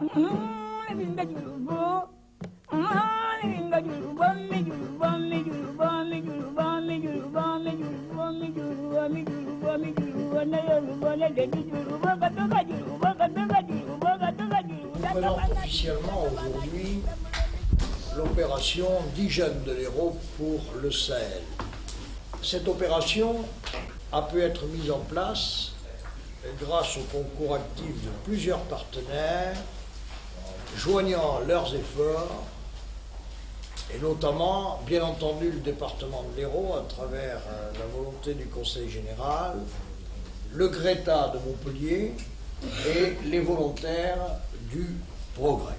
On présente officiellement aujourd'hui l'opération 10 jeunes de l'Hérault pour le Sahel. Cette opération a pu être mise en place grâce au concours actif de plusieurs partenaires, joignant leurs efforts, et notamment, bien entendu, le département de l'Hérault, à travers la volonté du Conseil général, le Greta de Montpellier et les volontaires du Progrès.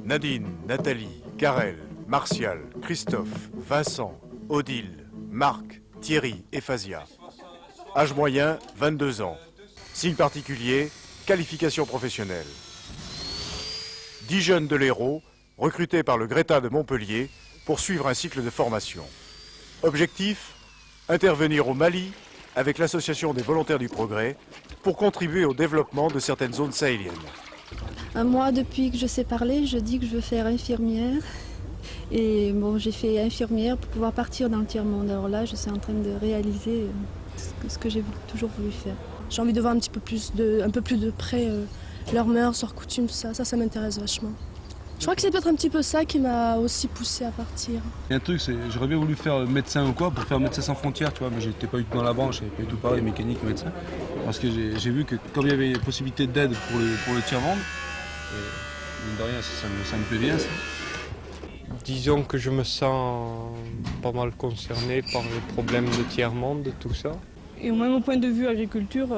Nadine, Nathalie, Karel, Martial, Christophe, Vincent, Odile, Marc, Thierry et Fazia. Âge moyen, 22 ans. Signe particulier, qualification professionnelle. 10 jeunes de l'Hérault, recrutés par le Greta de Montpellier pour suivre un cycle de formation. Objectif, intervenir au Mali avec l'association des volontaires du progrès pour contribuer au développement de certaines zones sahéliennes. Moi, depuis que je sais parler, je dis que je veux faire infirmière. Et bon, j'ai fait infirmière pour pouvoir partir dans le tiers-monde. Alors là, je suis en train de réaliser ce que j'ai toujours voulu faire. J'ai envie de voir un peu plus de près leurs mœurs, leurs coutumes, tout ça. Ça m'intéresse vachement. Je crois que c'est peut-être un petit peu ça qui m'a aussi poussé à partir. Il y a un truc, j'aurais bien voulu faire médecin ou quoi, pour faire Médecins sans frontières, tu vois, mais j'étais pas du tout dans la branche, j'avais pas du tout parlé mécanique, médecin. Parce que j'ai vu que comme il y avait possibilité d'aide pour le tiers-monde, mine de rien, ça me plaît bien. Ça. Disons que je me sens pas mal concerné par les problèmes de tiers-monde, tout ça. Et au même au point de vue agriculture,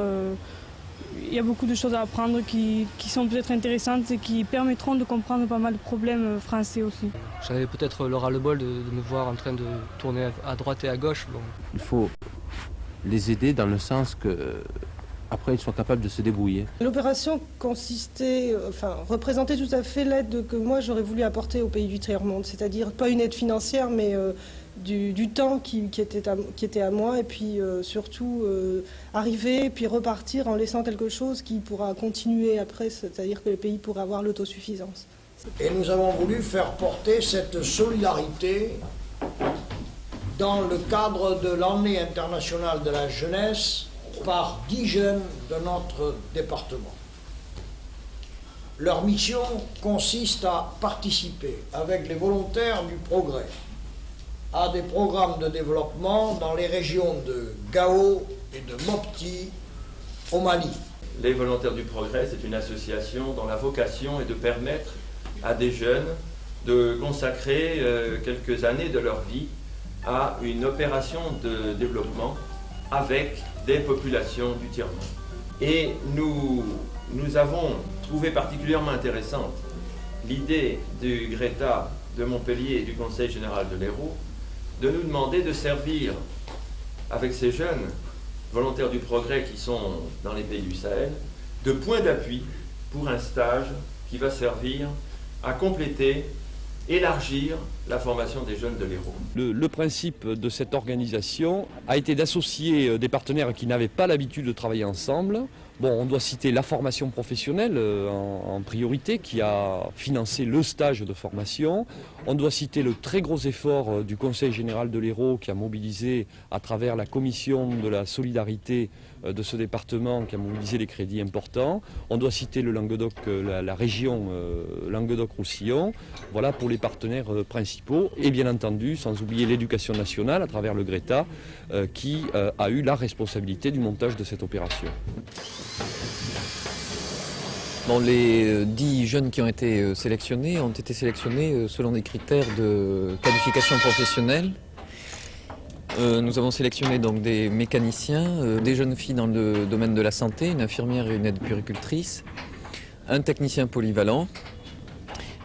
il y a beaucoup de choses à apprendre qui sont peut-être intéressantes et qui permettront de comprendre pas mal de problèmes français aussi. J'avais peut-être le ras-le-bol de me voir en train de tourner à droite et à gauche. Bon. Il faut les aider dans le sens que après ils soient capables de se débrouiller. L'opération représentait tout à fait l'aide que moi j'aurais voulu apporter au pays du tiers-monde, c'est-à-dire pas une aide financière mais du temps qui était à moi et puis surtout arriver et puis repartir en laissant quelque chose qui pourra continuer après, c'est-à-dire que le pays pourra avoir l'autosuffisance. Et nous avons voulu faire porter cette solidarité dans le cadre de l'année internationale de la jeunesse par 10 jeunes de notre département. Leur mission consiste à participer avec les volontaires du progrès à des programmes de développement dans les régions de Gao et de Mopti au Mali. Les volontaires du progrès, c'est une association dont la vocation est de permettre à des jeunes de consacrer quelques années de leur vie à une opération de développement avec des populations du tiers-monde. Et nous avons trouvé particulièrement intéressante l'idée du Greta de Montpellier et du Conseil général de l'Hérault de nous demander de servir avec ces jeunes volontaires du progrès qui sont dans les pays du Sahel de point d'appui pour un stage qui va servir à compléter, élargir la formation des jeunes de l'Hérault. Le principe de cette organisation a été d'associer des partenaires qui n'avaient pas l'habitude de travailler ensemble. Bon, on doit citer la formation professionnelle en priorité, qui a financé le stage de formation. On doit citer le très gros effort du Conseil général de l'Hérault, qui a mobilisé à travers la commission de la solidarité de ce département, qui a mobilisé des crédits importants. On doit citer le Languedoc, la région Languedoc-Roussillon, voilà pour les partenaires principaux. Et bien entendu, sans oublier l'éducation nationale, à travers le Greta, qui a eu la responsabilité du montage de cette opération. Bon, les 10 jeunes qui ont été sélectionnés ont été sélectionnés selon des critères de qualification professionnelle. Nous avons sélectionné donc des mécaniciens, des jeunes filles dans le domaine de la santé, une infirmière et une aide puéricultrice, un technicien polyvalent,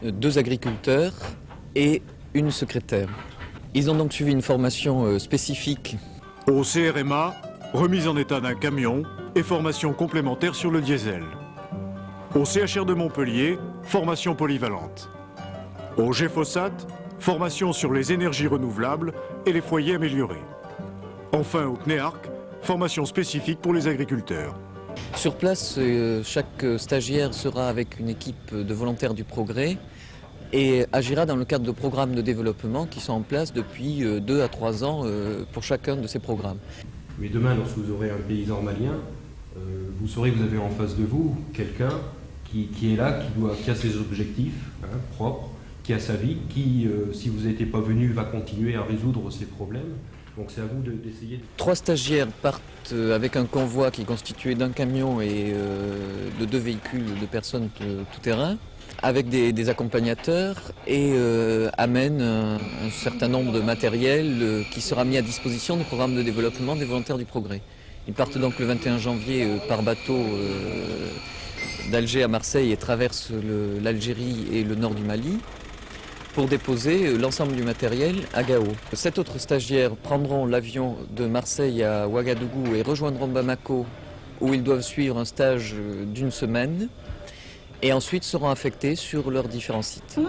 2 agriculteurs et une secrétaire. Ils ont donc suivi une formation spécifique. Au CRMA, remise en état d'un camion, et formation complémentaire sur le diesel. Au CHR de Montpellier, formation polyvalente. Au GEFOSAT, formation sur les énergies renouvelables et les foyers améliorés. Enfin au CNEARC, formation spécifique pour les agriculteurs. Sur place, chaque stagiaire sera avec une équipe de volontaires du progrès et agira dans le cadre de programmes de développement qui sont en place depuis 2 à 3 ans pour chacun de ces programmes. Mais demain, lorsque vous aurez un paysan malien, vous saurez que vous avez en face de vous quelqu'un qui est là, qui a ses objectifs propres, qui a sa vie, qui, si vous n'étiez pas venu, va continuer à résoudre ses problèmes. Donc c'est à vous d'essayer. 3 stagiaires partent avec un convoi qui est constitué d'un camion et de 2 véhicules de personnes tout-terrain, avec des accompagnateurs et amènent un certain nombre de matériel qui sera mis à disposition des programmes de développement des volontaires du progrès. Ils partent donc le 21 janvier par bateau d'Alger à Marseille et traversent l'Algérie et le nord du Mali pour déposer l'ensemble du matériel à Gao. 7 autres stagiaires prendront l'avion de Marseille à Ouagadougou et rejoindront Bamako où ils doivent suivre un stage d'1 semaine et ensuite seront affectés sur leurs différents sites.